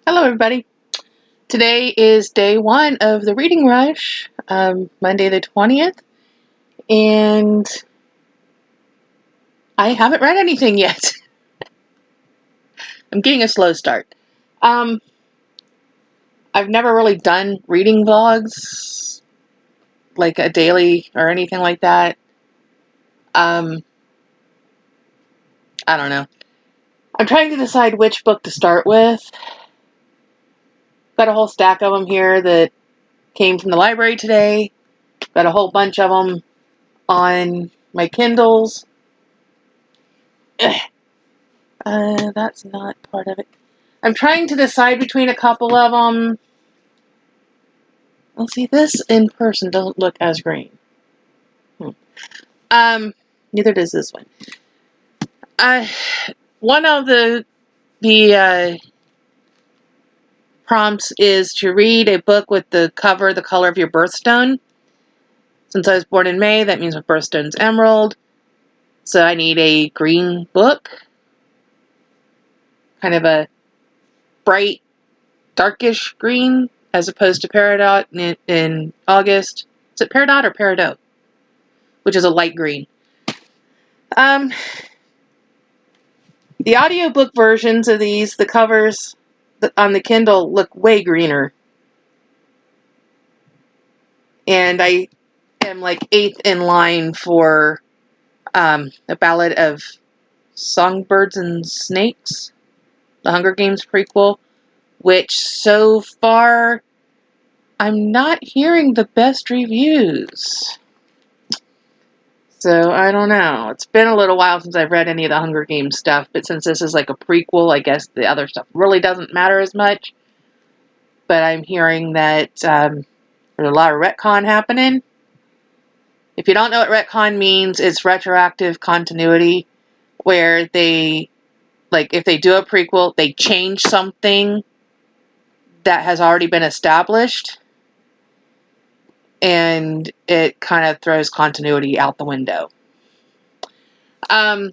Hello, everybody. Today is day one of the reading rush, Monday the 20th, and I haven't read anything yet. I'm getting a slow start. Um, I've never really done reading vlogs, like a daily or anything like that. I don't know. I'm trying to decide which book to start with. Got a whole stack of them here that came from the library today. Got a whole bunch of them on my Kindles. That's not part of it. I'm trying to decide between a couple of them. Let's see, this in person doesn't look as green. Neither does this one. One of the prompts is to read a book with the cover, the color of your birthstone. Since I was born in May, that means my birthstone's emerald. So I need a green book. Kind of a bright, darkish green, as opposed to Peridot in August. Is it Peridot or Peridot? Which is a light green. The audiobook versions of these, the covers on the Kindle look way greener. And I am like 8th in line for A Ballad of Songbirds and Snakes, the Hunger Games prequel, which so far I'm not hearing the best reviews. So I don't know. It's been a little while since I've read any of the Hunger Games stuff, but since this is like a prequel, I guess the other stuff really doesn't matter as much. But I'm hearing that there's a lot of retcon happening. If you don't know what retcon means, it's retroactive continuity, where they, like, if they do a prequel, they change something that has already been established, and it kind of throws continuity out the window. So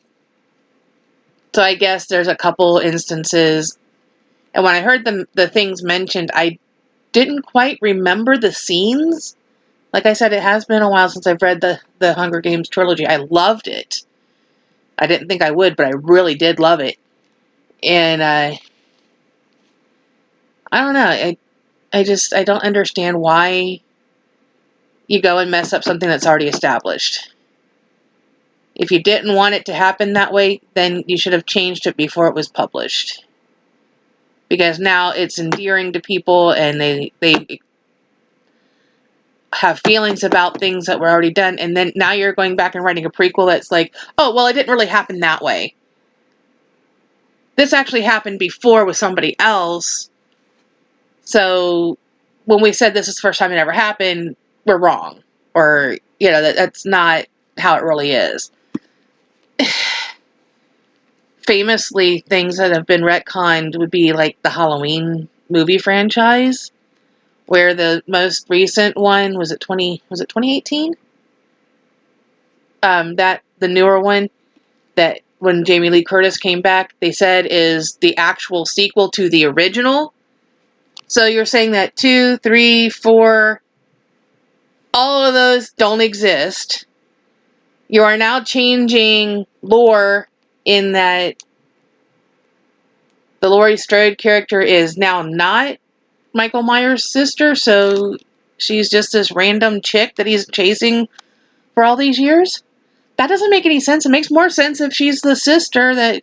I guess there's a couple instances, and when I heard the things mentioned, I didn't quite remember the scenes. Like I said, it has been a while since I've read the Hunger Games trilogy. I loved it. I didn't think I would, but I really did love it. And I don't know. I don't understand why you go and mess up something that's already established. If you didn't want it to happen that way, then you should have changed it before it was published. Because now it's endearing to people, and they have feelings about things that were already done, and then now you're going back and writing a prequel that's like, oh, well, it didn't really happen that way. This actually happened before with somebody else, so when we said this is the first time it ever happened, we're wrong. Or, that's not how it really is. Famously, things that have been retconned would be like the Halloween movie franchise, where the most recent one was it 2018? That the newer one that when Jamie Lee Curtis came back, they said is the actual sequel to the original. So you're saying that 2, 3, 4, all of those don't exist. You are now changing lore in that the Laurie Strode character is now not Michael Myers' sister, so she's just this random chick that he's chasing for all these years? That doesn't make any sense. It makes more sense if she's the sister that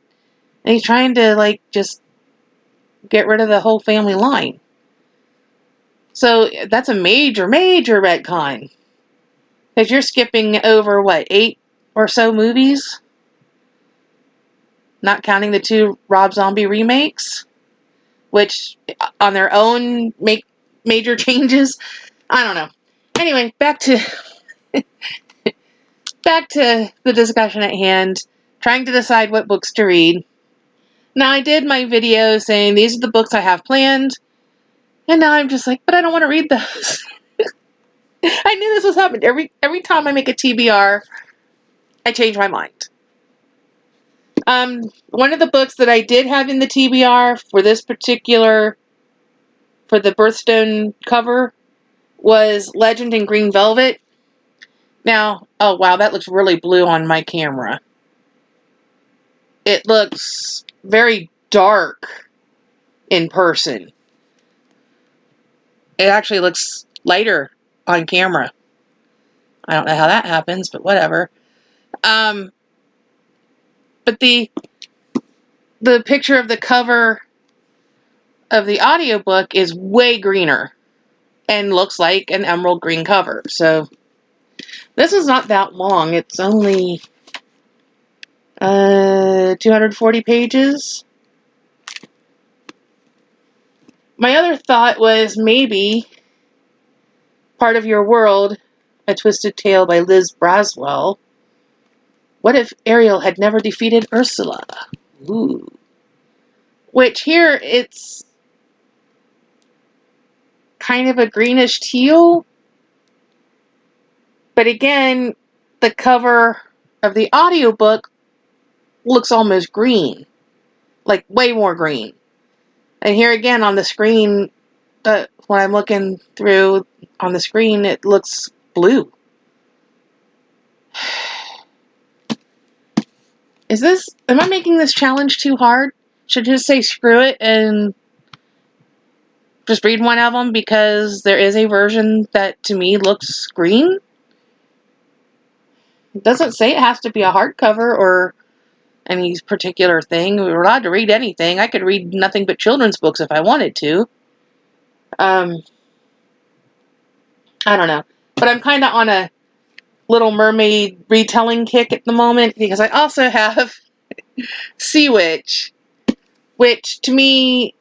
he's trying to, like, just get rid of the whole family line. So that's a major, major retcon. Because you're skipping over, 8 or so movies? Not counting the 2 Rob Zombie remakes, which on their own make major changes. I don't know. Anyway, back to the discussion at hand. Trying to decide what books to read. Now, I did my video saying these are the books I have planned, and now I'm just like, but I don't want to read those. I knew this was happening. Every time I make a TBR, I change my mind. One of the books that I did have in the TBR for this particular for the birthstone cover was Legend in Green Velvet. Now, oh wow, that looks really blue on my camera. It looks very dark in person. It actually looks lighter on camera. I don't know how that happens, but whatever. But the picture of the cover of the audiobook is way greener and looks like an emerald green cover. So this is not that long. It's only 240 pages. My other thought was maybe Part of Your World, A Twisted Tale by Liz Braswell. What if Ariel had never defeated Ursula? Ooh. Which here it's kind of a greenish teal. But again, the cover of the audiobook looks almost green. Like way more green. And here again on the screen, when I'm looking through on the screen, it looks blue. Am I making this challenge too hard? Should I just say screw it and just read one of them because there is a version that to me looks green? It doesn't say it has to be a hardcover or any particular thing. We're allowed to read anything. I could read nothing but children's books if I wanted to. I don't know. But I'm kind of on a Little Mermaid retelling kick at the moment because I also have Sea Witch, which to me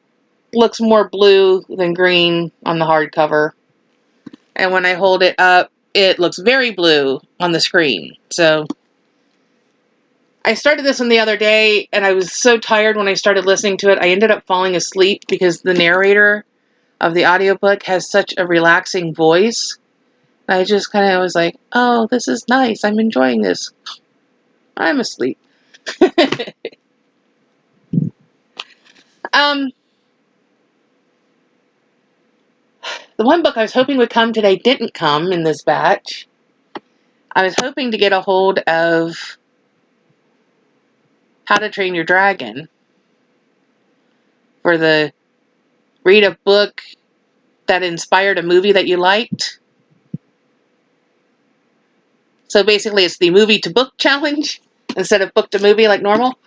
looks more blue than green on the hardcover. And when I hold it up, it looks very blue on the screen. So I started this one the other day and I was so tired when I started listening to it. I ended up falling asleep because the narrator of the audiobook has such a relaxing voice. I just kind of was like, oh, this is nice. I'm enjoying this. I'm asleep. The one book I was hoping would come today didn't come in this batch. I was hoping to get a hold of How to Train Your Dragon for the read a book that inspired a movie that you liked. So basically it's the movie to book challenge instead of book to movie like normal.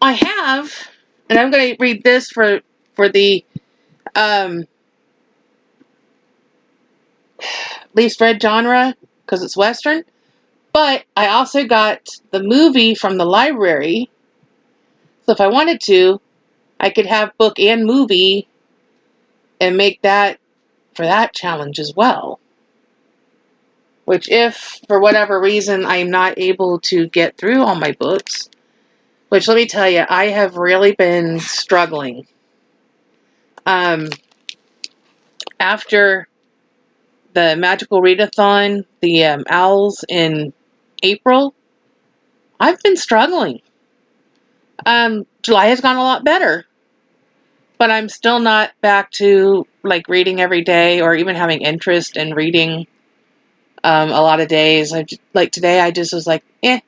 I have, and I'm going to read this for the least read genre because it's Western. But I also got the movie from the library. So if I wanted to, I could have book and movie and make that for that challenge as well. Which if, for whatever reason, I'm not able to get through all my books, which let me tell you, I have really been struggling. After the Magical Readathon, the Owls in April, I've been struggling. July has gone a lot better, but I'm still not back to like reading every day or even having interest in reading a lot of days. Like today, I just was like, eh.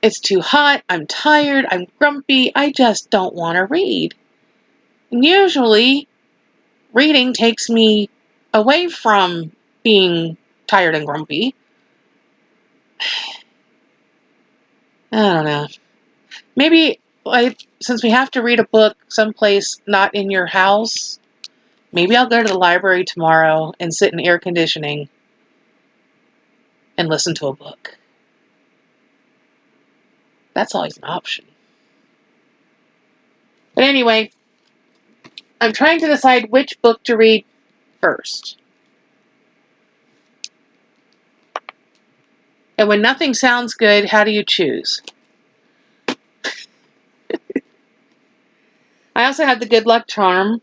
It's too hot, I'm tired, I'm grumpy, I just don't want to read. And usually, reading takes me away from being tired and grumpy. I don't know. Maybe, since we have to read a book someplace not in your house, maybe I'll go to the library tomorrow and sit in air conditioning and listen to a book. That's always an option. But anyway, I'm trying to decide which book to read first. And when nothing sounds good, how do you choose? I also have the Good Luck Charm.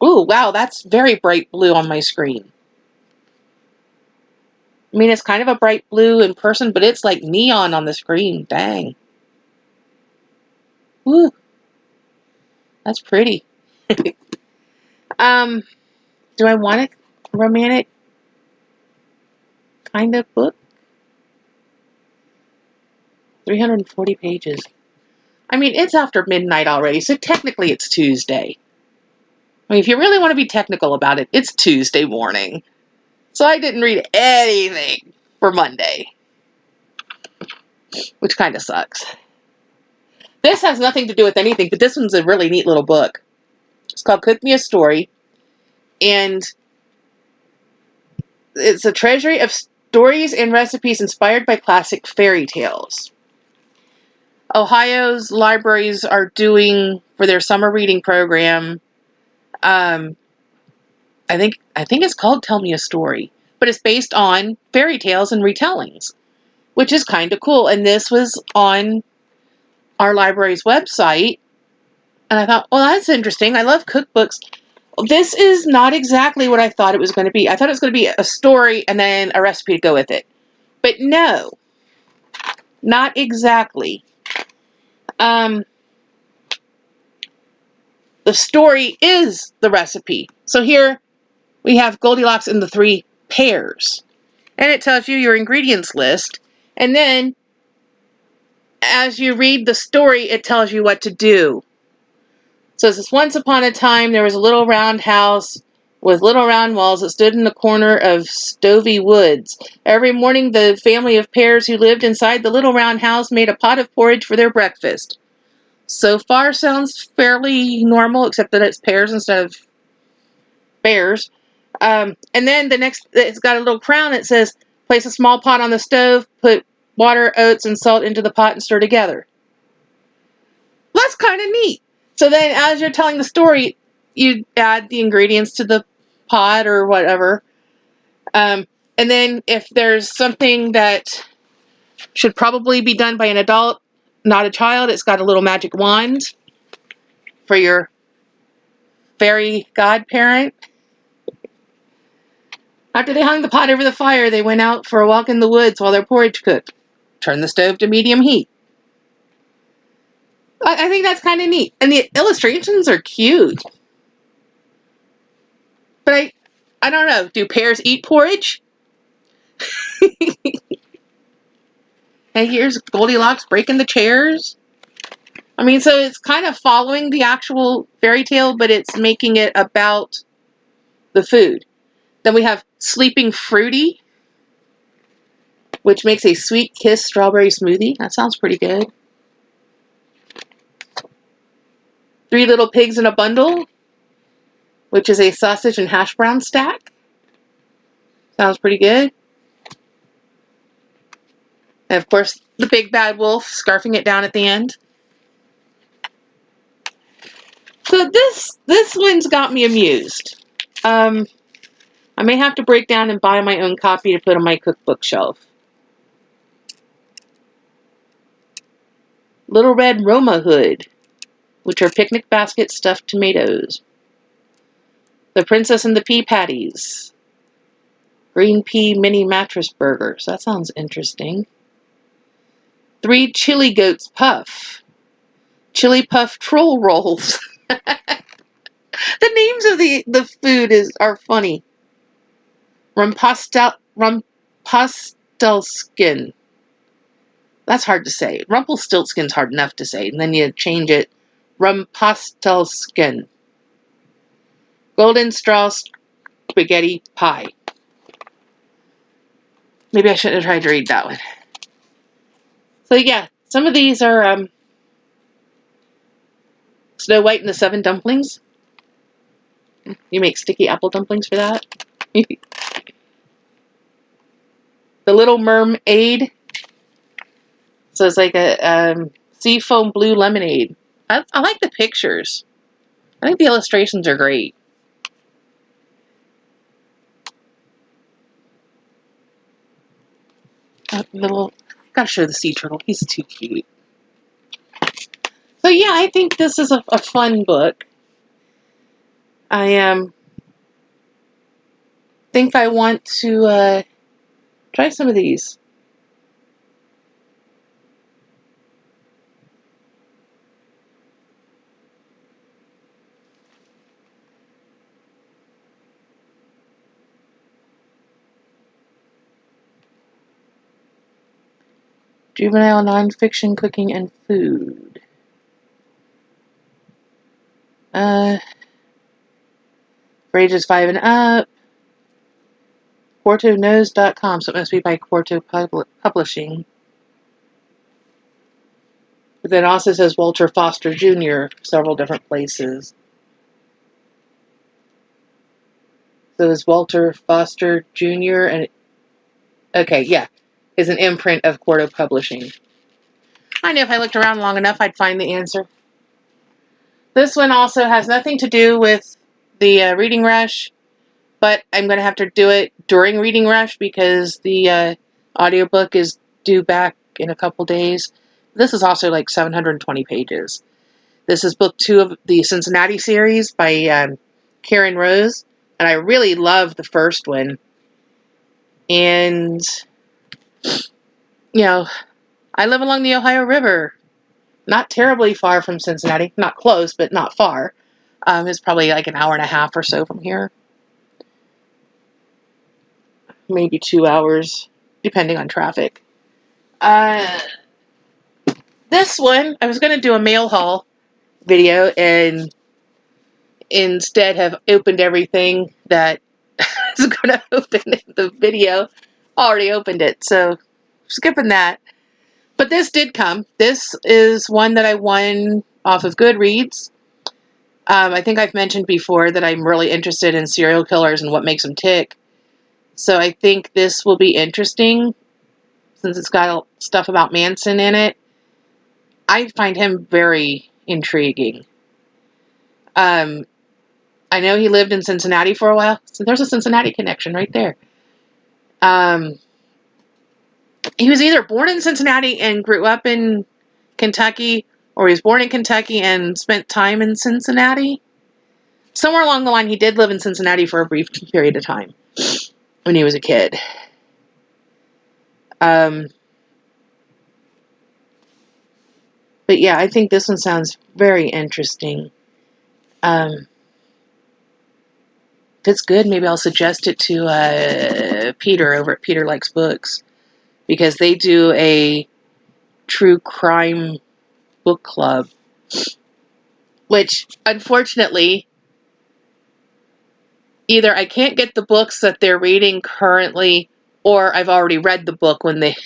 Ooh, wow, that's very bright blue on my screen. I mean, it's kind of a bright blue in person, but it's like neon on the screen. Dang. Ooh, that's pretty. Do I want a romantic kind of book? 340 pages. I mean, it's after midnight already, so technically it's Tuesday. I mean, if you really want to be technical about it, it's Tuesday morning. So I didn't read anything for Monday, which kind of sucks. This has nothing to do with anything, but this one's a really neat little book. It's called Cook Me a Story, and it's a treasury of stories and recipes inspired by classic fairy tales. Ohio's libraries are doing, for their summer reading program, I think it's called Tell Me a Story, but it's based on fairy tales and retellings, which is kind of cool. And this was on our library's website, and I thought, well, that's interesting. I love cookbooks. This is not exactly what I thought it was going to be. I thought it was going to be a story and then a recipe to go with it. But no, not exactly. The story is the recipe. So here we have Goldilocks and the Three Pears. And it tells you your ingredients list. And then as you read the story, it tells you what to do. So it says, once upon a time, there was a little round house with little round walls that stood in the corner of Stovey Woods. Every morning, the family of Pears who lived inside the little round house made a pot of porridge for their breakfast. So far, sounds fairly normal, except that it's pears instead of bears. And then the next, it's got a little crown that says, place a small pot on the stove, put water, oats, and salt into the pot and stir together. That's kind of neat. So then as you're telling the story, you add the ingredients to the pot or whatever. And then if there's something that should probably be done by an adult, not a child, it's got a little magic wand for your fairy godparent. After they hung the pot over the fire, they went out for a walk in the woods while their porridge cooked. Turn the stove to medium heat. I think that's kind of neat. And the illustrations are cute. But I don't know. Do pears eat porridge? And here's Goldilocks breaking the chairs. I mean, so it's kind of following the actual fairy tale, but it's making it about the food. Then we have Sleeping Fruity, which makes a sweet kiss strawberry smoothie. That sounds pretty good. Three Little Pigs in a Bundle, which is a sausage and hash brown stack. Sounds pretty good. And of course, the big bad wolf scarfing it down at the end. So this one's got me amused. I may have to break down and buy my own copy to put on my cookbook shelf. Little Red Roma Hood, which are picnic basket stuffed tomatoes. The Princess and the Pea Patties. Green pea mini mattress burgers. That sounds interesting. Three Chili Goats Puff. Chili Puff Troll Rolls. The names of the food are funny. Rumpelstiltskin. That's hard to say. Rumpelstiltskin's hard enough to say. And then you change it. Rumpelstiltskin. Golden Straw Spaghetti Pie. Maybe I shouldn't have tried to read that one. So yeah, some of these are Snow White and the Seven Dumplings. You make sticky apple dumplings for that. The Little Mermaid. So it's like a seafoam blue lemonade. I like the pictures. I think the illustrations are great. Gotta show the sea turtle. He's too cute. So yeah, I think this is a fun book. I think I want to try some of these. Juvenile nonfiction cooking and food. For ages 5 and up. QuartoKnows.com, so it must be by Quarto Publishing. But then also says Walter Foster Jr. several different places. So it's Walter Foster Jr. and okay, yeah, is an imprint of Quarto Publishing. I knew if I looked around long enough, I'd find the answer. This one also has nothing to do with the reading rush, but I'm going to have to do it during reading rush because the audiobook is due back in a couple days. This is also like 720 pages. This is book 2 of the Cincinnati series by Karen Rose, and I really love the first one. And, you know, I live along the Ohio River, not terribly far from Cincinnati, not close, but not far. It's probably like an hour and a half or so from here. Maybe 2 hours, depending on traffic. This one, I was going to do a mail haul video and instead have opened everything that is going to open in the video. Already opened it, so skipping that. But this did come. This is one that I won off of Goodreads. I think I've mentioned before that I'm really interested in serial killers and what makes them tick. So I think this will be interesting since it's got stuff about Manson in it. I find him very intriguing. I know he lived in Cincinnati for a while, so there's a Cincinnati connection right there. He was either born in Cincinnati and grew up in Kentucky, or he was born in Kentucky and spent time in Cincinnati. Somewhere along the line, he did live in Cincinnati for a brief period of time when he was a kid. But yeah, I think this one sounds very interesting. If it's good, maybe I'll suggest it to Peter over at Peter Likes Books, because they do a true crime book club, which unfortunately either I can't get the books that they're reading currently, or I've already read the book when they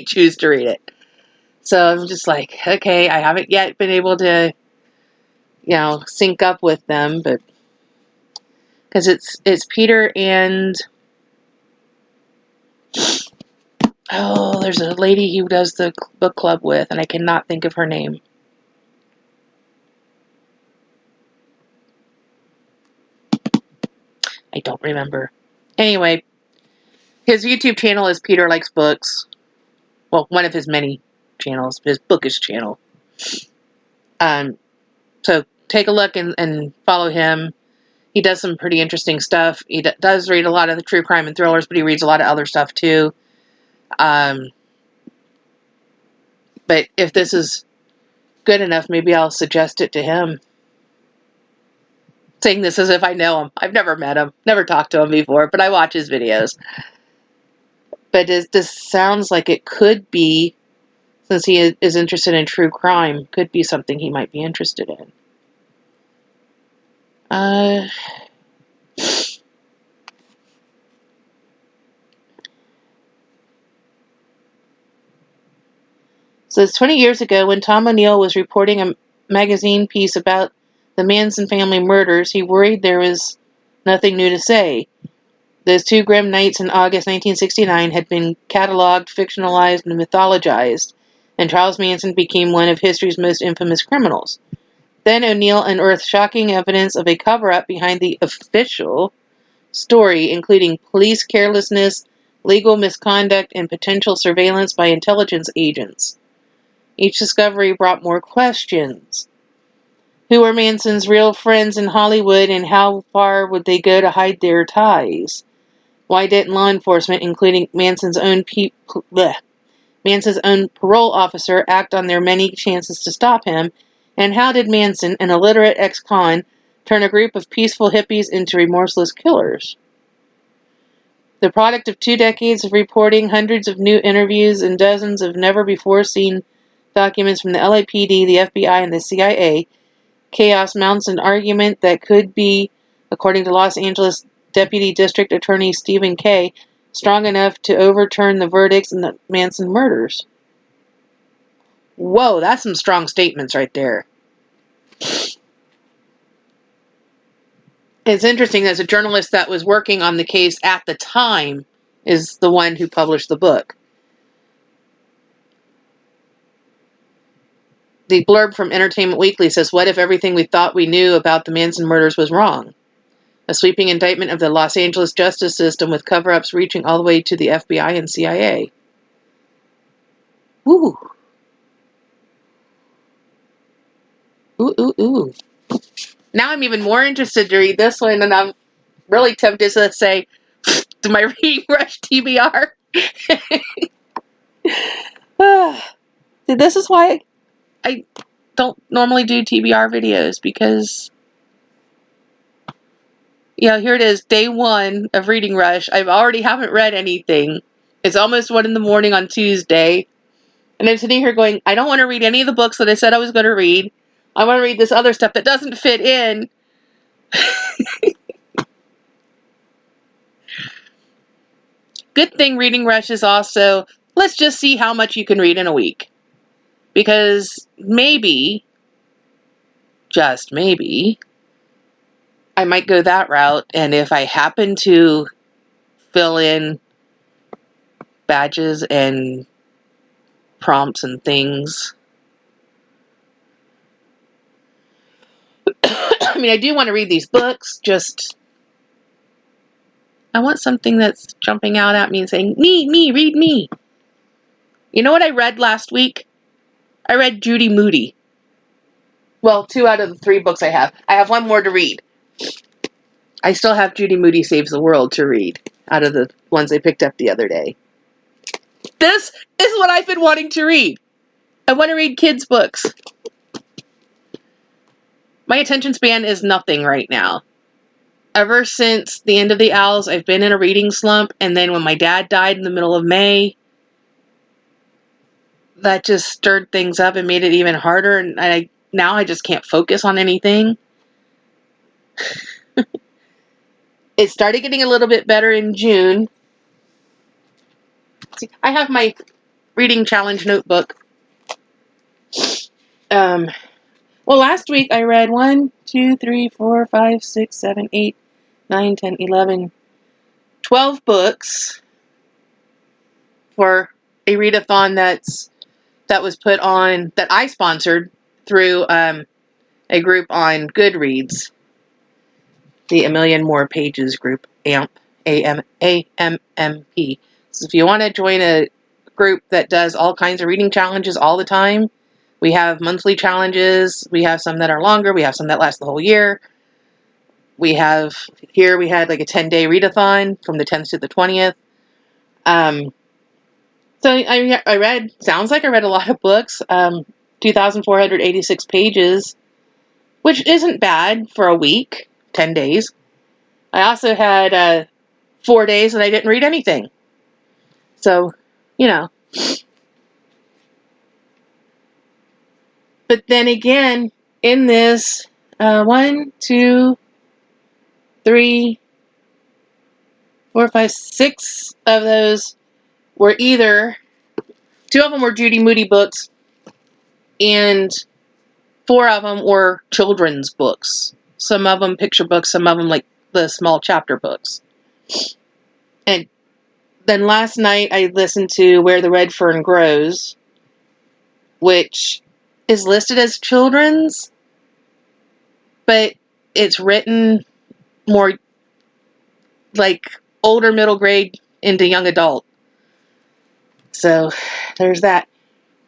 choose to read it. So I'm just like, okay, I haven't yet been able to, sync up with them, but because it's Peter and there's a lady he does the book club with, and I cannot think of her name. I don't remember. Anyway, his YouTube channel is Peter Likes Books. Well, one of his many channels, his bookish channel. So take a look and follow him. He does some pretty interesting stuff. He does read a lot of the true crime and thrillers, but he reads a lot of other stuff too. But if this is good enough, maybe I'll suggest it to him. Saying this as if I know him. I've never met him, never talked to him before, but I watch his videos. But this sounds like it could be, since he is interested in true crime, could be something he might be interested in. So it's 20 years ago when Tom O'Neill was reporting a magazine piece about the Manson family murders, he worried there was nothing new to say. Those 2 grim nights in August 1969 had been catalogued, fictionalized, and mythologized, and Charles Manson became one of history's most infamous criminals. Then O'Neill unearthed shocking evidence of a cover-up behind the official story, including police carelessness, legal misconduct, and potential surveillance by intelligence agents. Each discovery brought more questions. Who were Manson's real friends in Hollywood, and how far would they go to hide their ties? Why didn't law enforcement, including Manson's own parole officer, act on their many chances to stop him? And how did Manson, an illiterate ex-con, turn a group of peaceful hippies into remorseless killers? The product of 2 decades of reporting, hundreds of new interviews, and dozens of never-before-seen documents from the LAPD, the FBI, and the CIA, chaos mounts an argument that could be, according to Los Angeles Deputy District Attorney Stephen Kay, strong enough to overturn the verdicts in the Manson murders. Whoa, that's some strong statements right there. It's interesting that a journalist that was working on the case at the time is the one who published the book. The blurb from Entertainment Weekly says, "What if everything we thought we knew about the Manson murders was wrong? A sweeping indictment of the Los Angeles justice system with cover-ups reaching all the way to the FBI and CIA." Ooh. Ooh, ooh, ooh. Now I'm even more interested to read this one, and I'm really tempted to say, to my Reading Rush TBR. This is why I don't normally do TBR videos, because, yeah, here it is, day 1 of Reading Rush. I already haven't read anything. It's almost 1 in the morning on Tuesday, and I'm sitting here going, I don't want to read any of the books that I said I was going to read. I want to read this other stuff that doesn't fit in. Good thing Reading Rush is also, let's just see how much you can read in a week. Because maybe, just maybe, I might go that route, and if I happen to fill in badges and prompts and things, I mean, I do want to read these books, just I want something that's jumping out at me and saying, me, read me. You know what I read last week? I read Judy Moody. Well, 2 out of the 3 books I have. I have 1 more to read. I still have Judy Moody Saves the World to read out of the ones I picked up the other day. This is what I've been wanting to read. I want to read kids' books. My attention span is nothing right now. Ever since the end of the Owls, I've been in a reading slump, and then when my dad died in the middle of May, that just stirred things up and made it even harder, and now I just can't focus on anything. It started getting a little bit better in June. See, I have my reading challenge notebook. Well, last week I read 1, 2, 3, 4, 5, 6, 7, 8, 9, 10, 11, 12 books for a readathon that was put on, that I sponsored through a group on Goodreads, the A Million More Pages group, AMP, AMMP. So if you want to join a group that does all kinds of reading challenges all the time, we have monthly challenges, we have some that are longer, we have some that last the whole year. We had like a 10-day readathon from the 10th to the 20th. So I read, sounds like I read a lot of books, 2,486 pages, which isn't bad for a week, 10 days. I also had 4 days that I didn't read anything. So, you know. But then again, in this, 1, 2, 3, 4, 5, 6 of those were either, 2 of them were Judy Moody books, and 4 of them were children's books. Some of them picture books, some of them like the small chapter books. And then last night I listened to Where the Red Fern Grows, which is listed as children's, but it's written more like older middle grade into young adult. So there's that.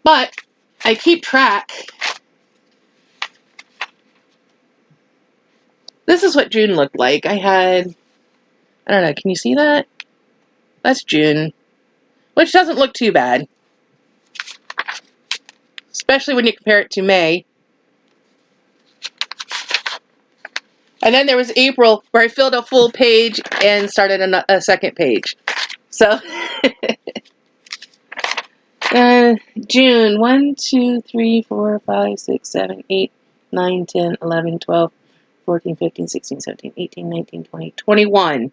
But I keep track. This is what June looked like. I don't know, can you see that? That's June, which doesn't look too bad, especially when you compare it to May. And then there was April, where I filled a full page and started a second page. So, June, 1, 2, 3, 4, 5, 6, 7, 8, 9, 10, 11, 12, 14, 15, 16, 17, 18, 19, 20, 21.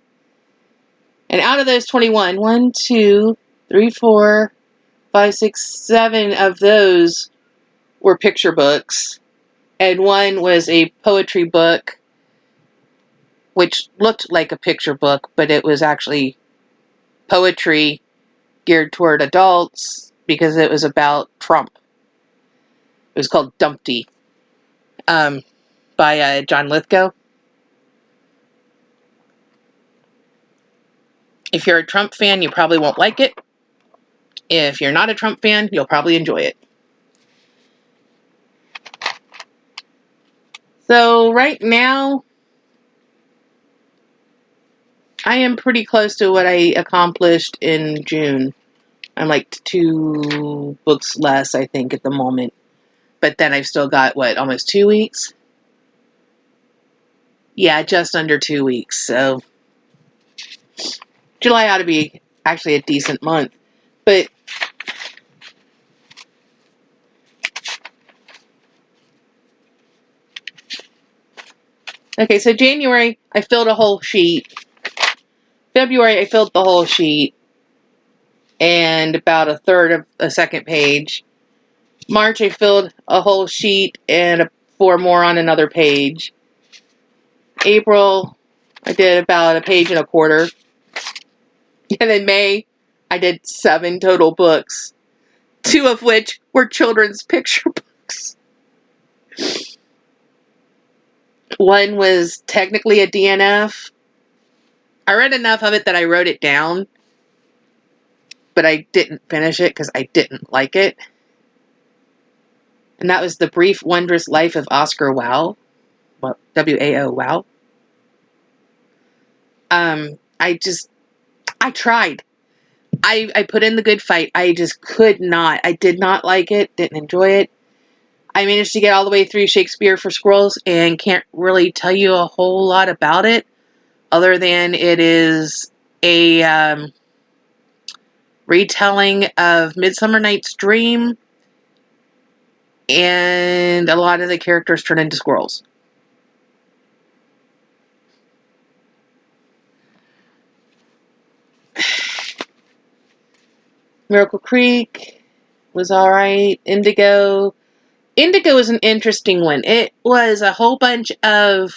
And out of those 21, 1, 2, 3, 4, 5, 6, 7 of those were picture books. And one was a poetry book, which looked like a picture book, but it was actually poetry geared toward adults because it was about Trump. It was called Dumpty, by John Lithgow. If you're a Trump fan, you probably won't like it. If you're not a Trump fan, you'll probably enjoy it. So right now, I am pretty close to what I accomplished in June. I'm like 2 books less, I think, at the moment. But then I've still got, almost 2 weeks? Yeah, just under 2 weeks. So July ought to be actually a decent month. But okay, so January, I filled a whole sheet. February, I filled the whole sheet and about a third of a second page. March, I filled a whole sheet and 4 more on another page. April, I did about a page and a quarter. And in May, I did 7 total books, 2 of which were children's picture books. One was technically a DNF. I read enough of it that I wrote it down, but I didn't finish it because I didn't like it. And that was The Brief Wondrous Life of Oscar Wilde. Well, W-A-O, Wow. I tried. I put in the good fight. I just could not. I did not like it, didn't enjoy it. I managed to get all the way through Shakespeare for Squirrels and can't really tell you a whole lot about it, other than it is a retelling of Midsummer Night's Dream, and a lot of the characters turn into squirrels. Miracle Creek was alright. Indigo is an interesting one. It was a whole bunch of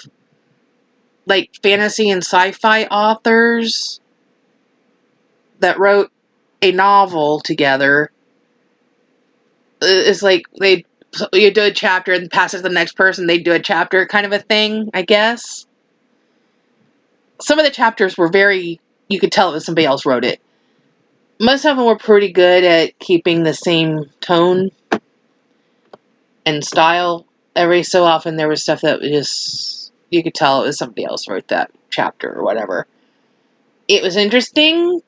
fantasy and sci-fi authors that wrote a novel together. It's like you do a chapter and pass it to the next person, they do a chapter kind of a thing, I guess. Some of the chapters were you could tell that somebody else wrote it. Most of them were pretty good at keeping the same tone and style. Every so often there was stuff that was just, you could tell it was somebody else wrote that chapter or whatever. It was interesting.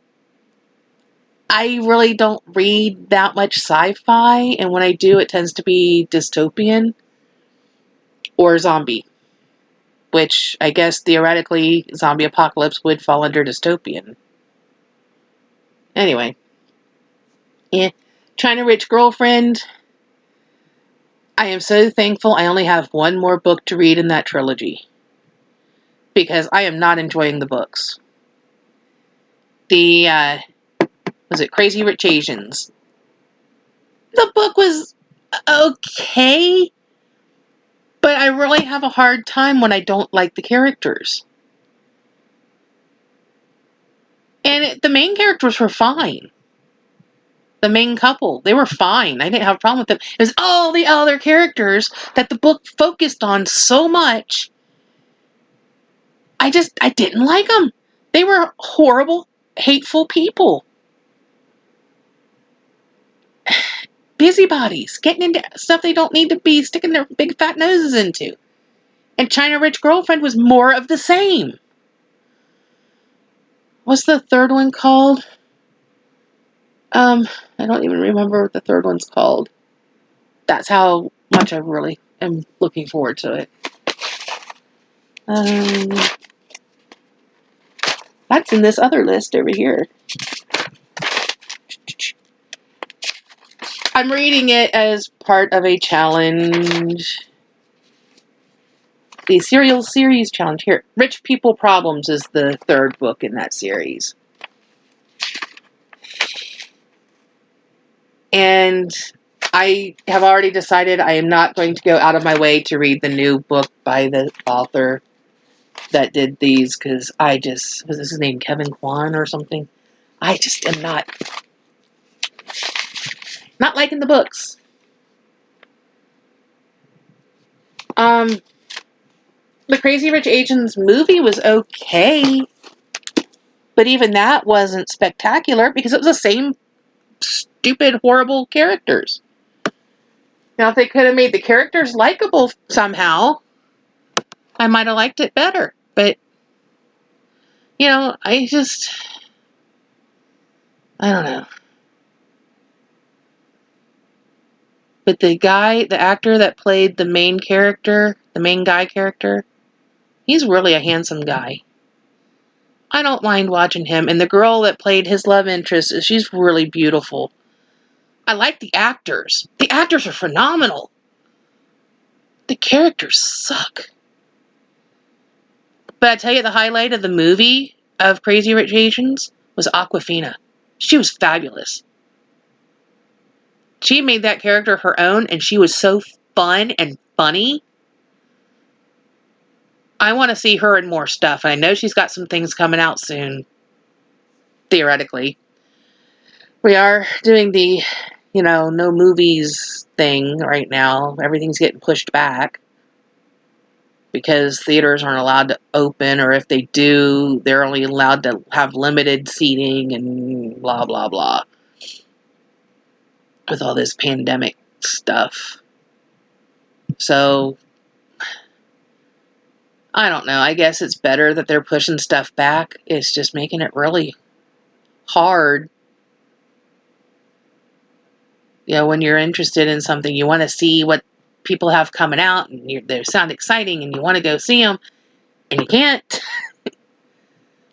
I really don't read that much sci-fi, and when I do, it tends to be dystopian or zombie, which I guess theoretically zombie apocalypse would fall under dystopian. Anyway. Yeah. China Rich Girlfriend. I am so thankful I only have 1 more book to read in that trilogy, because I am not enjoying the books. Was it Crazy Rich Asians? The book was okay, but I really have a hard time when I don't like the characters. And the main characters were fine. The main couple, they were fine. I didn't have a problem with them. It was all the other characters that the book focused on so much. I didn't like them. They were horrible, hateful people. Busybodies, getting into stuff they don't need to be sticking their big fat noses into. And China Rich Girlfriend was more of the same. What's the third one called? I don't even remember what the third one's called. That's how much I really am looking forward to it. That's in this other list over here. I'm reading it as part of a challenge. The Serial Series Challenge. Here, Rich People Problems is the third book in that series. And I have already decided I am not going to go out of my way to read the new book by the author that did these, because I just, was his name Kevin Kwan or something? I just am not liking the books. The Crazy Rich Asians movie was okay, but even that wasn't spectacular because it was the same stupid, horrible characters. Now, if they could have made the characters likable somehow, I might have liked it better. But, you know, I don't know. But the actor that played the main character, the main guy character, he's really a handsome guy. I don't mind watching him. And the girl that played his love interest, she's really beautiful. I like the actors. The actors are phenomenal. The characters suck. But I tell you, the highlight of the movie of Crazy Rich Asians was Awkwafina. She was fabulous. She made that character her own, and she was so fun and funny. I want to see her in more stuff. I know she's got some things coming out soon, theoretically. We are doing the, no movies thing right now. Everything's getting pushed back because theaters aren't allowed to open, or if they do, they're only allowed to have limited seating and blah, blah, blah. With all this pandemic stuff. So, I don't know. I guess it's better that they're pushing stuff back. It's just making it really hard. When you're interested in something, you want to see what people have coming out, and they sound exciting, and you want to go see them, and you can't.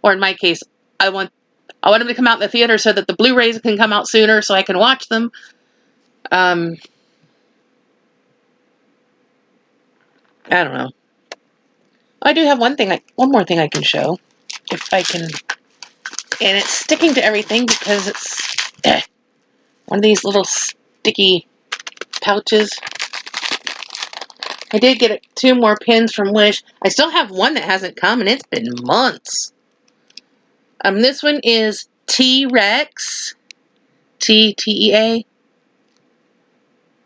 Or in my case, I want them to come out in the theater so that the Blu-rays can come out sooner so I can watch them. I don't know. I do have one more thing I can show, if I can, and it's sticking to everything because it's one of these little sticky pouches. I did get 2 more pins from Wish. I still have one that hasn't come, and it's been months. This one is T-Rex. T-E-A.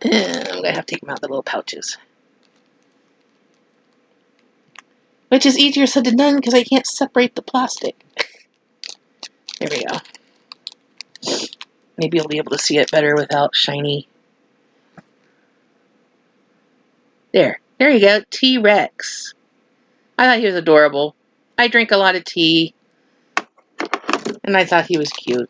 I'm going to have to take them out, the little pouches. Which is easier said than done because I can't separate the plastic. There we go. Maybe you'll be able to see it better without shiny. There you go, T-Rex. I thought he was adorable. I drink a lot of tea, and I thought he was cute.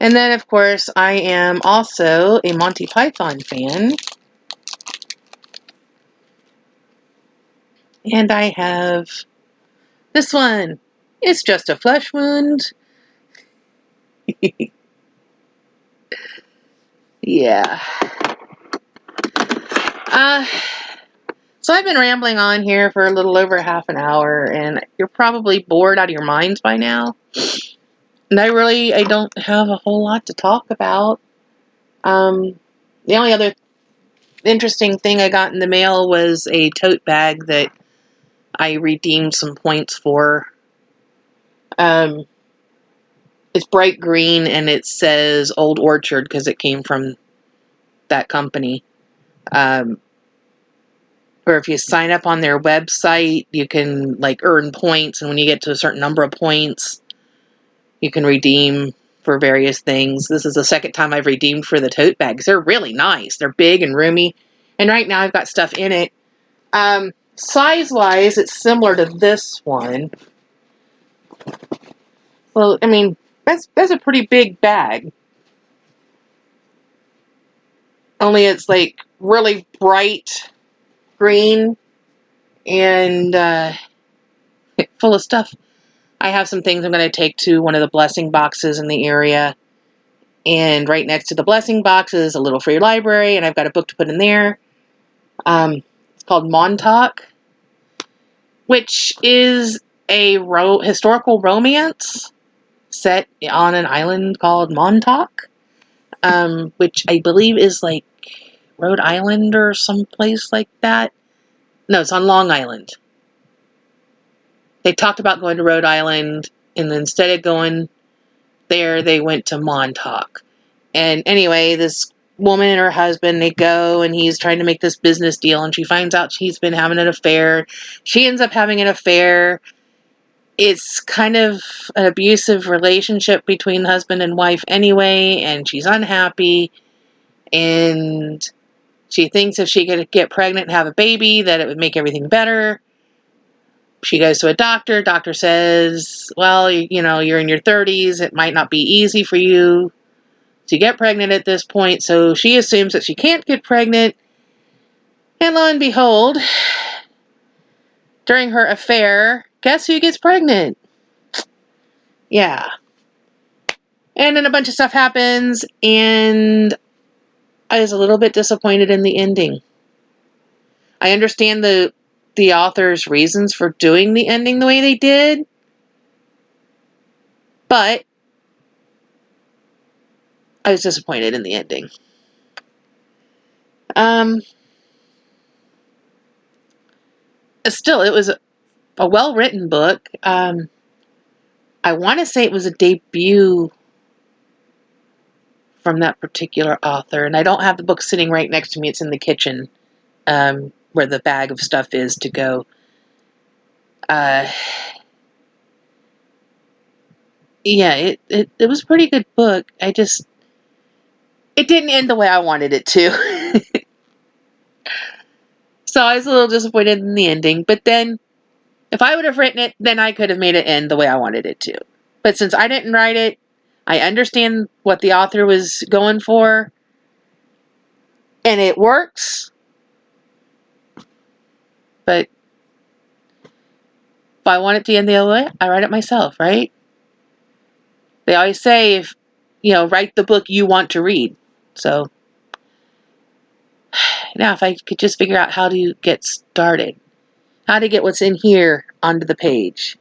And then, of course, I am also a Monty Python fan. And I have this one. It's just a flesh wound. Yeah. So I've been rambling on here for a little over half an hour, and you're probably bored out of your minds by now. And I don't have a whole lot to talk about. The only other interesting thing I got in the mail was a tote bag that I redeemed some points for. It's bright green, and it says Old Orchard because it came from that company. Or if you sign up on their website, you can earn points, and when you get to a certain number of points, you can redeem for various things. This is the second time I've redeemed for the tote bags. They're really nice. They're big and roomy, and right now I've got stuff in it. Size-wise, it's similar to this one. Well, I mean, that's a pretty big bag. Only it's really bright green, and full of stuff. I have some things I'm going to take to one of the blessing boxes in the area. And right next to the blessing box is a little free library, and I've got a book to put in there. It's called Montauk, which is a historical romance set on an island called Montauk, which I believe is like Rhode Island or someplace like that. No, it's on Long Island. They talked about going to Rhode Island, and instead of going there, they went to Montauk. And anyway, this woman and her husband, they go, and he's trying to make this business deal, and she finds out he's been having an affair. She ends up having an affair. It's kind of an abusive relationship between husband and wife anyway, and she's unhappy, and she thinks if she could get pregnant and have a baby, that it would make everything better. She goes to a doctor. Doctor says, well, you're in your 30s. It might not be easy for you to get pregnant at this point. So she assumes that she can't get pregnant. And lo and behold, during her affair, guess who gets pregnant? Yeah. And then a bunch of stuff happens, and I was a little bit disappointed in the ending. I understand the author's reasons for doing the ending the way they did, but I was disappointed in the ending. Still, it was a well-written book. I want to say it was a debut from that particular author, and I don't have the book sitting right next to me. It's in the kitchen, where the bag of stuff is to go. Yeah, it was a pretty good book. It didn't end the way I wanted it to. So I was a little disappointed in the ending, but then if I would have written it, then I could have made it end the way I wanted it to. But since I didn't write it, I understand what the author was going for, and it works. But if I want it to end the other way, I write it myself, right? They always say, write the book you want to read. So now if I could just figure out how to get started, how to get what's in here onto the page.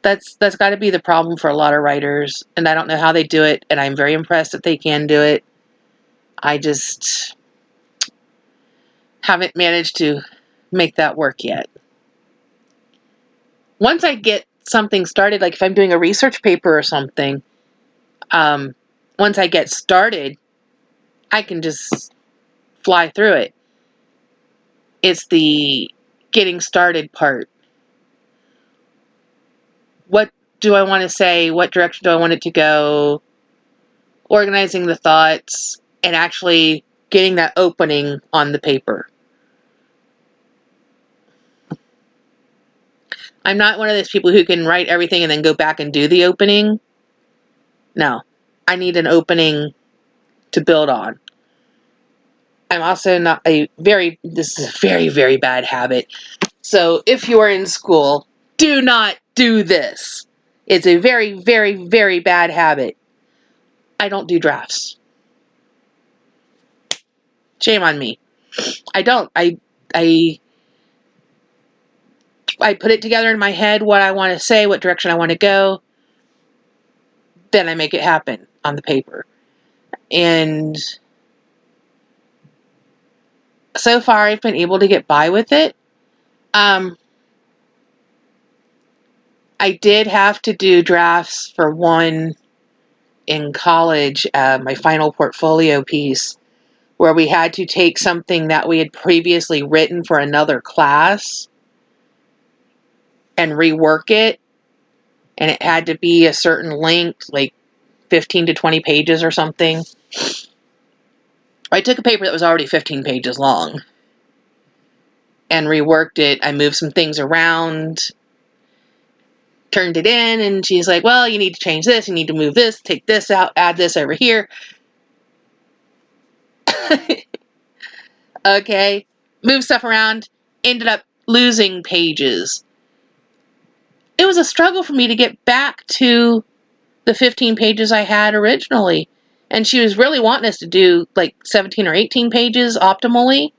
That's got to be the problem for a lot of writers, and I don't know how they do it, and I'm very impressed that they can do it. I just haven't managed to make that work yet. Once I get something started, like if I'm doing a research paper or something, once I get started, I can just fly through it. It's the getting started part. What do I want to say? What direction do I want it to go? Organizing the thoughts and actually getting that opening on the paper. I'm not one of those people who can write everything and then go back and do the opening. No, I need an opening to build on. I'm also not this is a very, very bad habit. So if you are in school, do not do this. It's a very, very, very bad habit. I don't do drafts. Shame on me. I don't. I put it together in my head, what I want to say, what direction I want to go. Then I make it happen on the paper. And so far, I've been able to get by with it. I did have to do drafts for one in college, my final portfolio piece, where we had to take something that we had previously written for another class and rework it. And it had to be a certain length, like 15 to 20 pages or something. I took a paper that was already 15 pages long and reworked it. I moved some things around, turned it in, and she's like, well, you need to change this, you need to move this, take this out, add this over here. Okay, move stuff around, ended up losing pages. It was a struggle for me to get back to the 15 pages I had originally. And she was really wanting us to do like 17 or 18 pages optimally.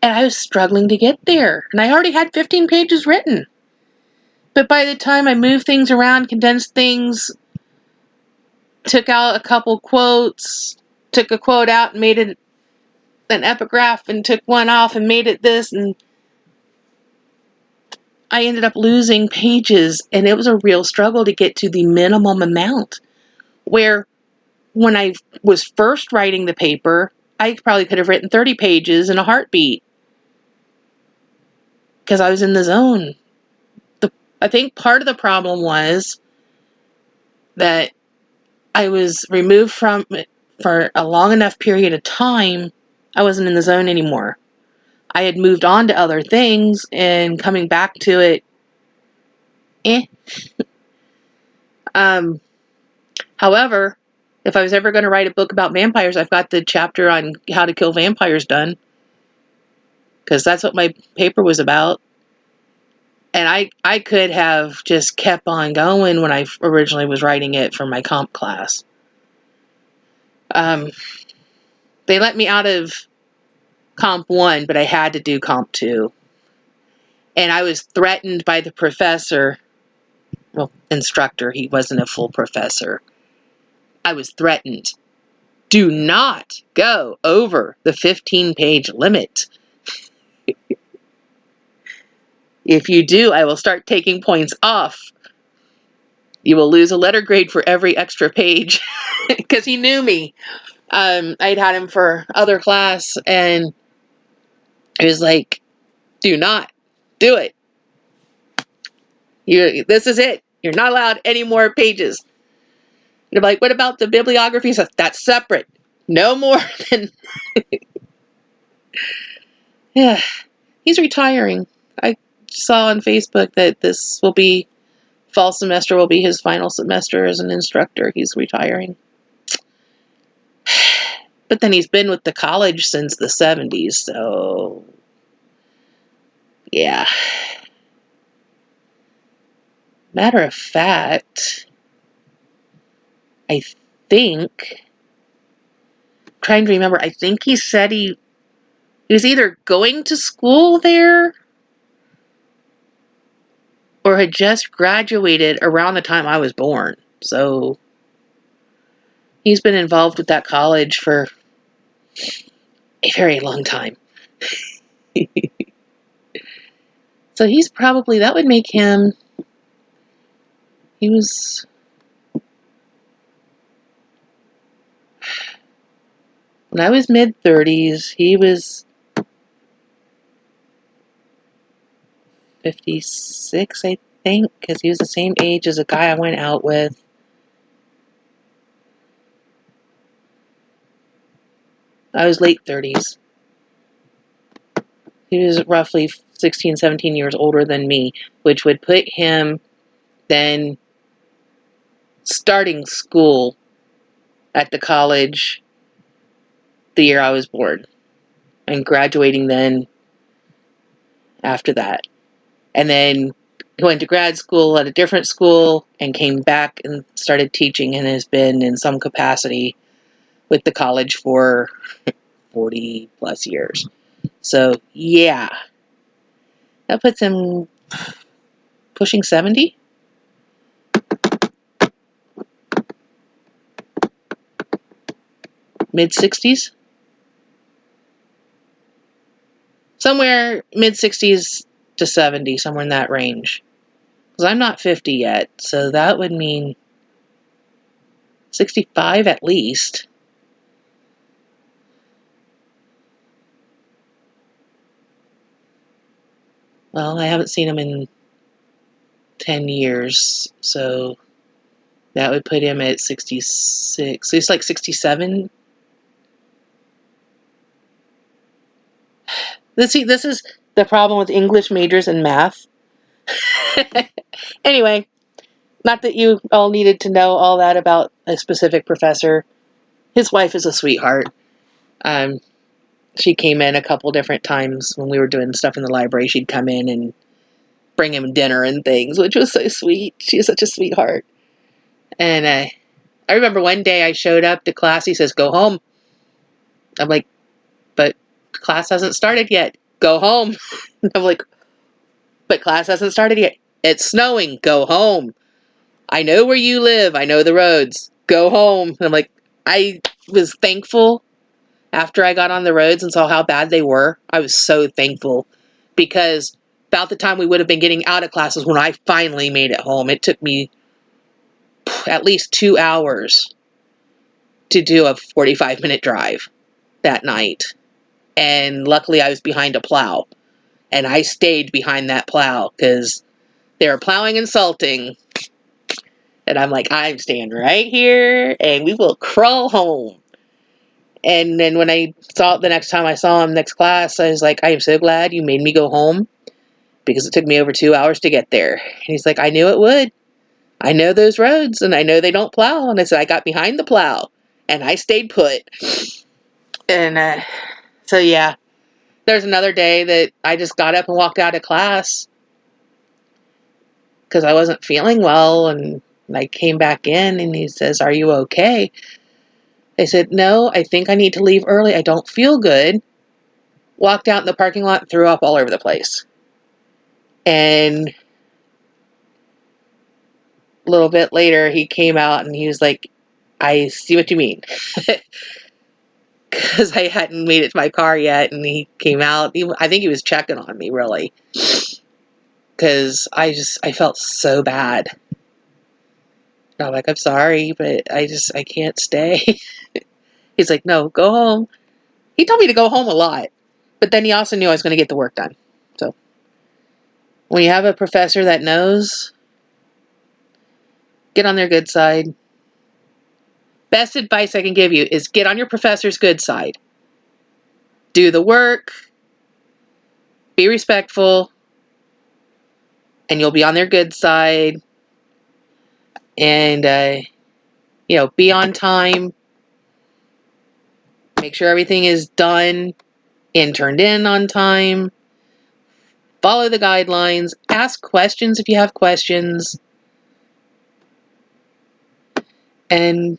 And I was struggling to get there. And I already had 15 pages written. But by the time I moved things around, condensed things, took out a couple quotes, took a quote out and made it an epigraph, and took one off and made it this, and I ended up losing pages, and it was a real struggle to get to the minimum amount. Where when I was first writing the paper, I probably could have written 30 pages in a heartbeat because I was in the zone. I think part of the problem was that I was removed from it for a long enough period of time. I wasn't in the zone anymore. I had moved on to other things, and coming back to it, However, if I was ever going to write a book about vampires, I've got the chapter on how to kill vampires done, because that's what my paper was about. And I could have just kept on going when I originally was writing it for my comp class. They let me out of comp 1, but I had to do comp 2. And I was threatened by the professor, well, instructor, he wasn't a full professor. I was threatened. Do not go over the 15-page limit. If you do, I will start taking points off. You will lose a letter grade for every extra page. Because he knew me. I'd had him for other class, and it was like, do not do it. This is it. You're not allowed any more pages. And I'm like, what about the bibliography? So that's separate. No more than... Yeah. He's retiring. I saw on Facebook that this will be... fall semester will be his final semester as an instructor. He's retiring. But then he's been with the college since the 70s, so... yeah. Matter of fact, I think... trying to remember, I think he said he was either going to school there or had just graduated around the time I was born. So he's been involved with that college for a very long time. So he's probably, that would make him, he was, when I was mid-30s, he was 56, I think, because he was the same age as a guy I went out with. I was late 30s. He was roughly 16, 17 years older than me, which would put him then starting school at the college the year I was born, and graduating then after that. And then he went to grad school at a different school and came back and started teaching, and has been in some capacity with the college for 40 plus years. So yeah, that puts him pushing 70. Mid-60s. Somewhere mid-60s to 70, somewhere in that range. Because I'm not 50 yet, so that would mean 65 at least. Well, I haven't seen him in 10 years, so that would put him at 66. So he's like 67. This is the problem with English majors and math. Anyway, not that you all needed to know all that about a specific professor. His wife is a sweetheart. she came in a couple different times when we were doing stuff in the library. She'd come in and bring him dinner and things, which was so sweet. She is such a sweetheart. And I remember one day I showed up to class. He says, "Go home." I'm like, "But class hasn't started yet. Go home." I'm like, "But class hasn't started yet. It's snowing. Go home. I know where you live. I know the roads. Go home." And I'm like, I was thankful after I got on the roads and saw how bad they were. I was so thankful, because about the time we would have been getting out of classes when I finally made it home. It took me at least 2 hours to do a 45-minute drive that night. And luckily I was behind a plow. And I stayed behind that plow because they were plowing and salting. And I'm like, I'm staying right here and we will crawl home. And then when the next time I saw him next class, I was like, I am so glad you made me go home, because it took me over 2 hours to get there. And he's like, I knew it would. I know those roads and I know they don't plow. And I said, I got behind the plow and I stayed put. And so yeah, there's another day that I just got up and walked out of class because I wasn't feeling well. And I came back in and he says, "Are you okay?" I said, "No, I think I need to leave early. I don't feel good." Walked out in the parking lot and threw up all over the place. And a little bit later, he came out and he was like, "I see what you mean." Because I hadn't made it to my car yet. And he came out. I think he was checking on me, really. Because I felt so bad. And I'm like, "I'm sorry, but I can't stay." He's like, "No, go home." He told me to go home a lot. But then he also knew I was going to get the work done. So when you have a professor that knows, get on their good side. Best advice I can give you is get on your professor's good side. Do the work. Be respectful. And you'll be on their good side. And, be on time. Make sure everything is done and turned in on time. Follow the guidelines. Ask questions if you have questions. And,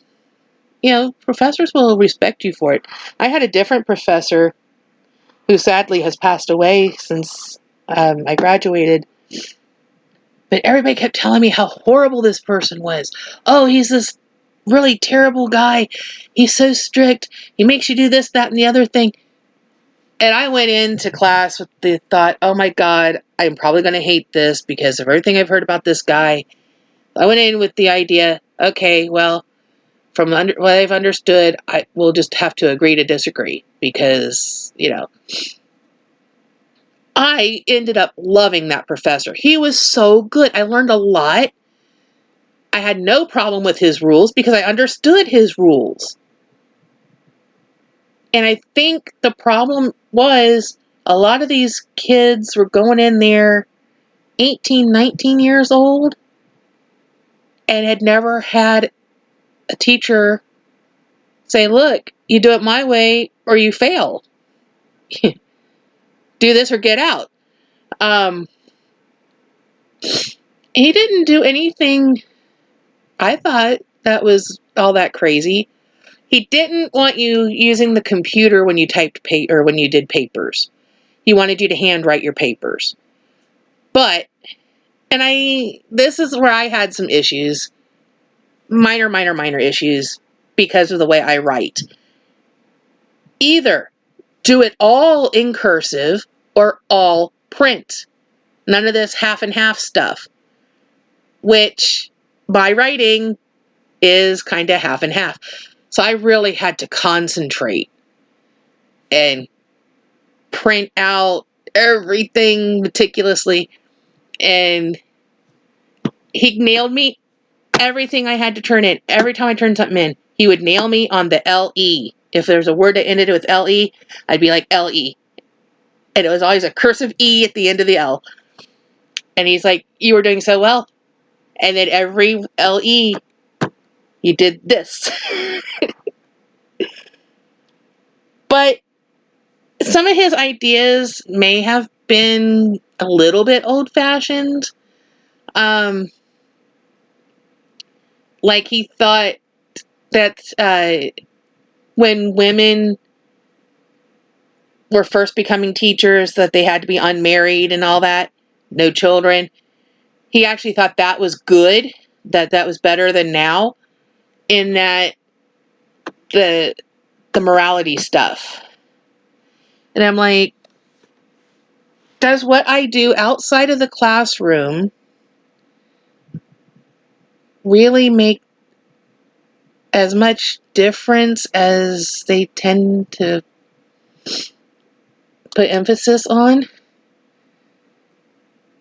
professors will respect you for it. I had a different professor who sadly has passed away since I graduated. But everybody kept telling me how horrible this person was. "Oh, he's this really terrible guy. He's so strict. He makes you do this, that, and the other thing." And I went into class with the thought, oh my God, I'm probably going to hate this because of everything I've heard about this guy. I went in with the idea, okay, well, from what I've understood, I will just have to agree to disagree because, I ended up loving that professor. He was so good. I learned a lot. I had no problem with his rules because I understood his rules. And I think the problem was a lot of these kids were going in there 18, 19 years old and had never had a teacher say, look, you do it my way or you fail. Do this or get out. He didn't do anything, I thought, that was all that crazy. He didn't want you using the computer when you typed or when you did papers. He wanted you to handwrite your papers. But, this is where I had some issues, minor issues, because of the way I write. Either do it all in cursive or all print. None of this half and half stuff, which my writing is kind of half and half. So I really had to concentrate and print out everything meticulously. And he nailed me everything I had to turn in. Every time I turned something in, he would nail me on the LE. If there's a word that ended with LE, I'd be like LE. And it was always a cursive E at the end of the L. And he's like, you were doing so well. And then every LE, you did this. But some of his ideas may have been a little bit old-fashioned. Like he thought that when women were first becoming teachers, that they had to be unmarried and all that, no children. He actually thought that was good, that was better than now, in that the morality stuff. And I'm like, does what I do outside of the classroom really make as much difference as they tend to put emphasis on?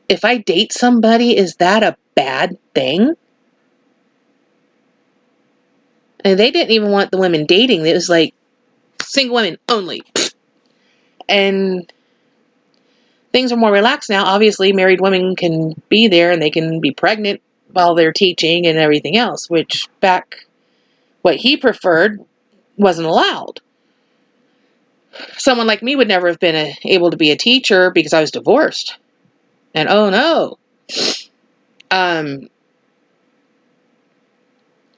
If I date somebody, is that a bad thing? And they didn't even want the women dating. It was like, single women only. And things are more relaxed now. Obviously, married women can be there and they can be pregnant while they're teaching and everything else, which back what he preferred wasn't allowed. Someone like me would never have been able to be a teacher because I was divorced. And oh no. And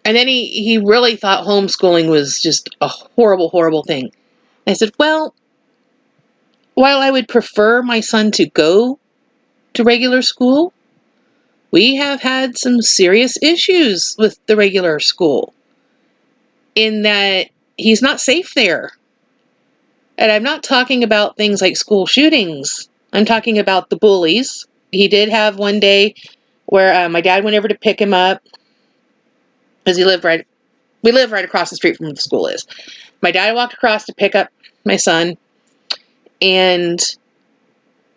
then he really thought homeschooling was just a horrible, horrible thing. I said, well, while I would prefer my son to go to regular school, we have had some serious issues with the regular school in that he's not safe there. And I'm not talking about things like school shootings. I'm talking about the bullies. He did have one day where my dad went over to pick him up because we live right across the street from where the school is. My dad walked across to pick up my son, and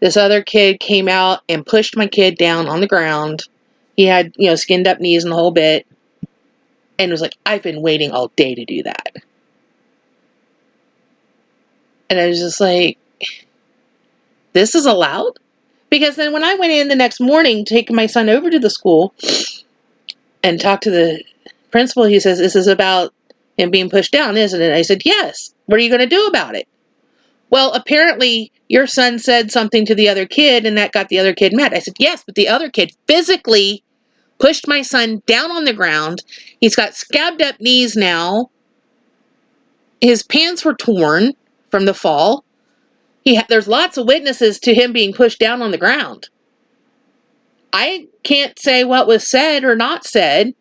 this other kid came out and pushed my kid down on the ground. He had, skinned up knees and the whole bit, and was like, I've been waiting all day to do that. And I was just like, this is allowed? Because then when I went in the next morning, taking my son over to the school and talked to the principal, he says, this is about him being pushed down, isn't it? I said, yes. What are you going to do about it? Well, apparently your son said something to the other kid and that got the other kid mad. I said, yes, but the other kid physically pushed my son down on the ground. He's got scabbed up knees now. His pants were torn from the fall. There's lots of witnesses to him being pushed down on the ground. I can't say what was said or not said.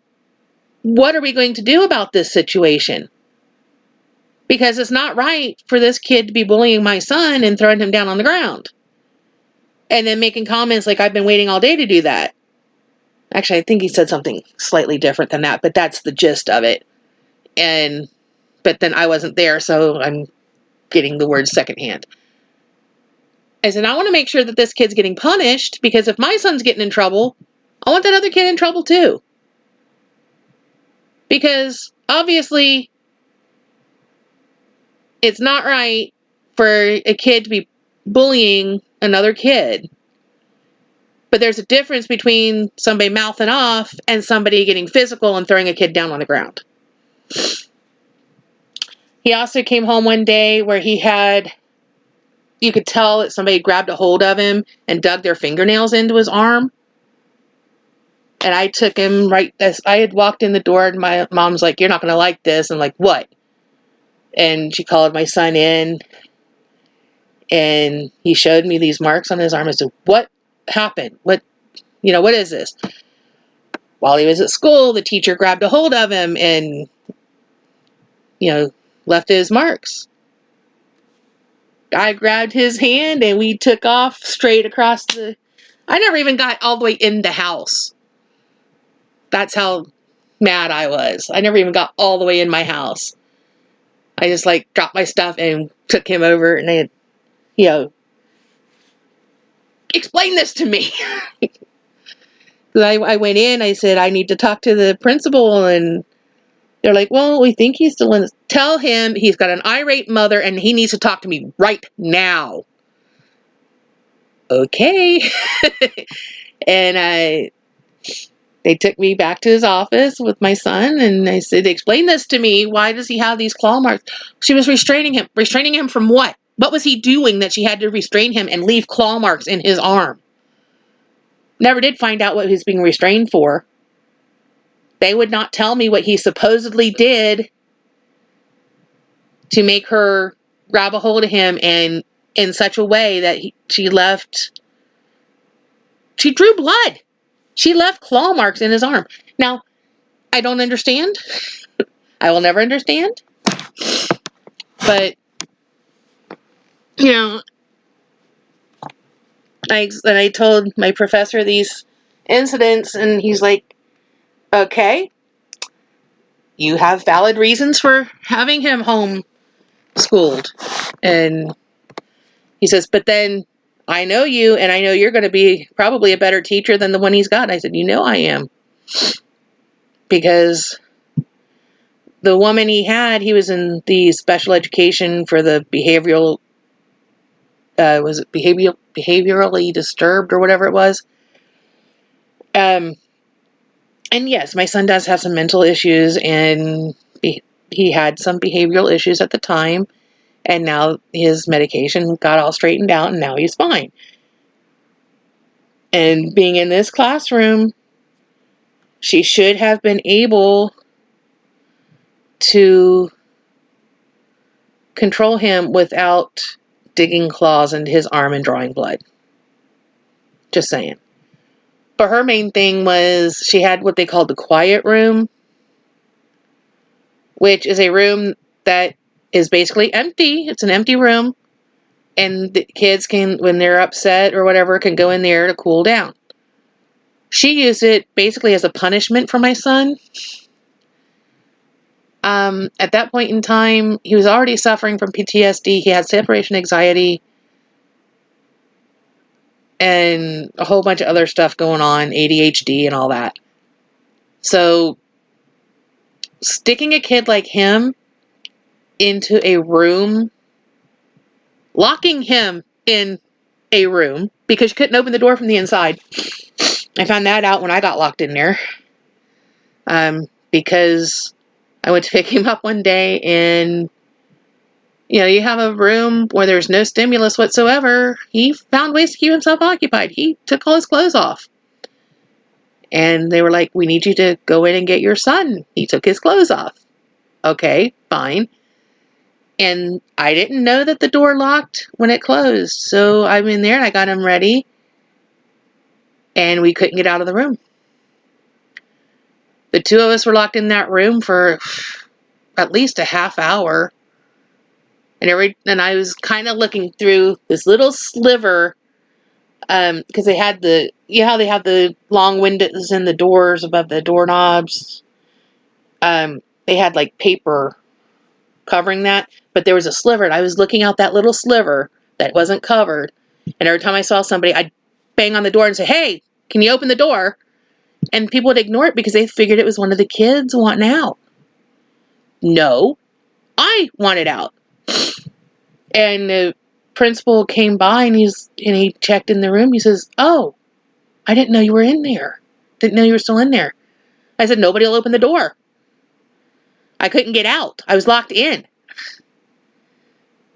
What are we going to do about this situation? Because it's not right for this kid to be bullying my son and throwing him down on the ground. And then making comments like, I've been waiting all day to do that. Actually, I think he said something slightly different than that, but that's the gist of it. But then I wasn't there, so I'm getting the words secondhand. I said, I want to make sure that this kid's getting punished, because if my son's getting in trouble, I want that other kid in trouble too. Because obviously, it's not right for a kid to be bullying another kid. But there's a difference between somebody mouthing off and somebody getting physical and throwing a kid down on the ground. He also came home one day where you could tell that somebody grabbed a hold of him and dug their fingernails into his arm. And I took him right as I had walked in the door, and my mom's like, you're not going to like this. I'm like, what? And she called my son in, and he showed me these marks on his arm. I said, what happened? What is this? While he was at school, the teacher grabbed a hold of him and, left his marks. I grabbed his hand and we took off straight across I never even got all the way in the house. That's how mad I was. I never even got all the way in my house. I just dropped my stuff and took him over, and they had, explain this to me. I went in, I said, I need to talk to the principal, and they're like, well, we think he's still in this. Tell him he's got an irate mother and he needs to talk to me right now. Okay. And they took me back to his office with my son, and I said, explain this to me. Why does he have these claw marks? She was restraining him. Restraining him from what? What was he doing that she had to restrain him and leave claw marks in his arm? Never did find out what he was being restrained for. They would not tell me what he supposedly did to make her grab a hold of him, and in such a way that she drew blood. She left claw marks in his arm. Now, I don't understand. I will never understand. But, I told my professor these incidents, and he's like, okay, you have valid reasons for having him homeschooled. And he says, but then I know you, and I know you're going to be probably a better teacher than the one he's got. And I said, I am. Because the woman he was in the special education for the behaviorally disturbed or whatever it was. And yes, my son does have some mental issues, and he had some behavioral issues at the time, and now his medication got all straightened out, and now he's fine. And being in this classroom, she should have been able to control him without digging claws into his arm and drawing blood. Just saying. But her main thing was she had what they called the quiet room, which is a room that is basically empty. It's an empty room, and the kids can, when they're upset or whatever, can go in there to cool down. She used it basically as a punishment for my son. At that point in time, he was already suffering from PTSD. He had separation anxiety and a whole bunch of other stuff going on, ADHD and all that. So, sticking a kid like him into a room, locking him in a room because you couldn't open the door from the inside. I found that out when I got locked in there. Because I went to pick him up one day, and you have a room where there's no stimulus whatsoever. He found ways to keep himself occupied. He took all his clothes off. And they were like, we need you to go in and get your son. He took his clothes off. Okay, fine. And I didn't know that the door locked when it closed. So I'm in there and I got him ready. And we couldn't get out of the room. The two of us were locked in that room for at least a half hour. And I was kind of looking through this little sliver, because they had how they have the long windows in the doors above the doorknobs. They had like paper covering that, but there was a sliver, and I was looking out that little sliver that wasn't covered. And every time I saw somebody, I'd bang on the door and say, "Hey, can you open the door?" And people would ignore it because they figured it was one of the kids wanting out. No, I wanted out. And the principal came by, and he checked in the room. He says, "Oh, I didn't know you were in there. Didn't know you were still in there." I said, "Nobody will open the door. I couldn't get out. I was locked in."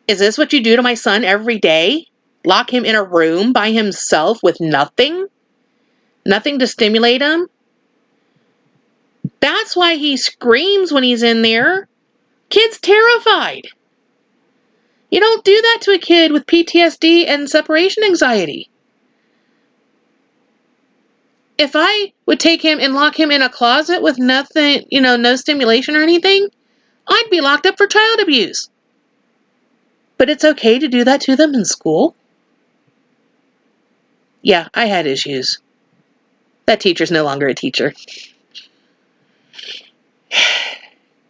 Is this what you do to my son every day? Lock him in a room by himself with nothing? Nothing to stimulate him? That's why he screams when he's in there. Kid's terrified. You don't do that to a kid with PTSD and separation anxiety. If I would take him and lock him in a closet with nothing, no stimulation or anything, I'd be locked up for child abuse. But it's okay to do that to them in school? Yeah, I had issues. That teacher's no longer a teacher.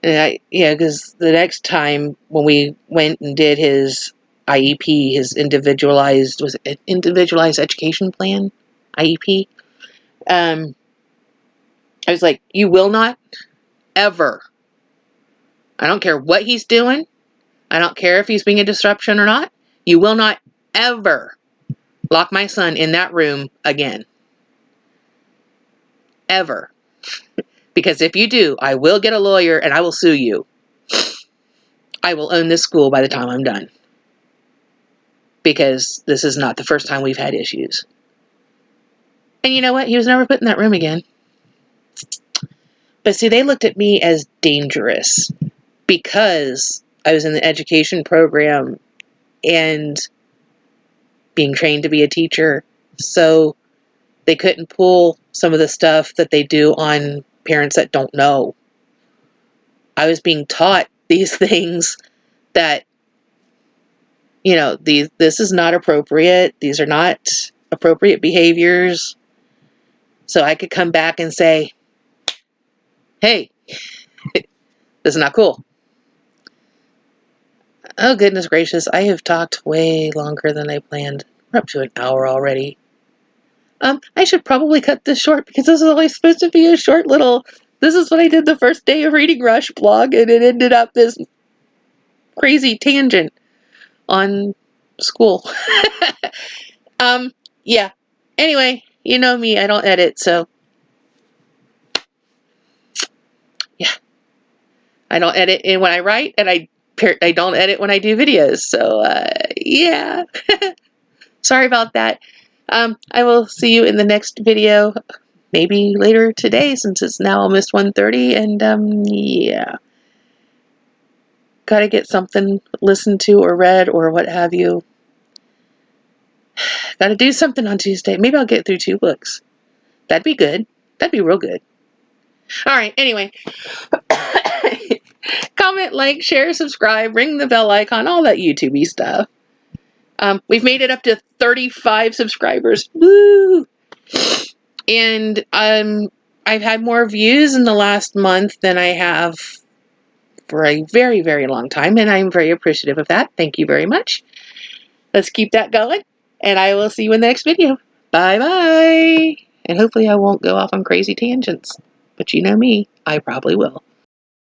Because the next time when we went and did his IEP, his individualized education plan, IEP, I was like, you will not ever, I don't care what he's doing, I don't care if he's being a disruption or not, you will not ever lock my son in that room again. Ever. Because if you do, I will get a lawyer and I will sue you. I will own this school by the time I'm done. because this is not the first time we've had issues. And you know what? He was never put in that room again. But see, they looked at me as dangerous because I was in the education program and being trained to be a teacher. So they couldn't pull some of the stuff that they do on parents that don't know. I was being taught these things that, you know, this is not appropriate. These are not appropriate behaviors. So I could come back and say, hey, this is not cool. Oh, goodness gracious. I have talked way longer than I planned. We're up to an hour already. I should probably cut this short because this is only supposed to be a short little, this is what I did the first day of Reading Rush blog, and it ended up this crazy tangent on school. Yeah. Anyway, you know me, I don't edit, so yeah. I don't edit in when I write, and I don't edit when I do videos, so yeah. Sorry about that. I will see you in the next video, maybe later today since it's now almost 1:30, and yeah. Gotta get something listened to or read or what have you. Gotta do something on Tuesday. Maybe I'll get through 2 books. That'd be good. That'd be real good. Alright, anyway. Comment, like, share, subscribe, ring the bell icon, all that YouTube-y stuff. We've made it up to 35 subscribers. Woo! And I've had more views in the last month than I have for a very, very long time, and I'm very appreciative of that. Thank you very much. Let's keep that going, and I will see you in the next video. Bye-bye! And hopefully I won't go off on crazy tangents. But you know me, I probably will.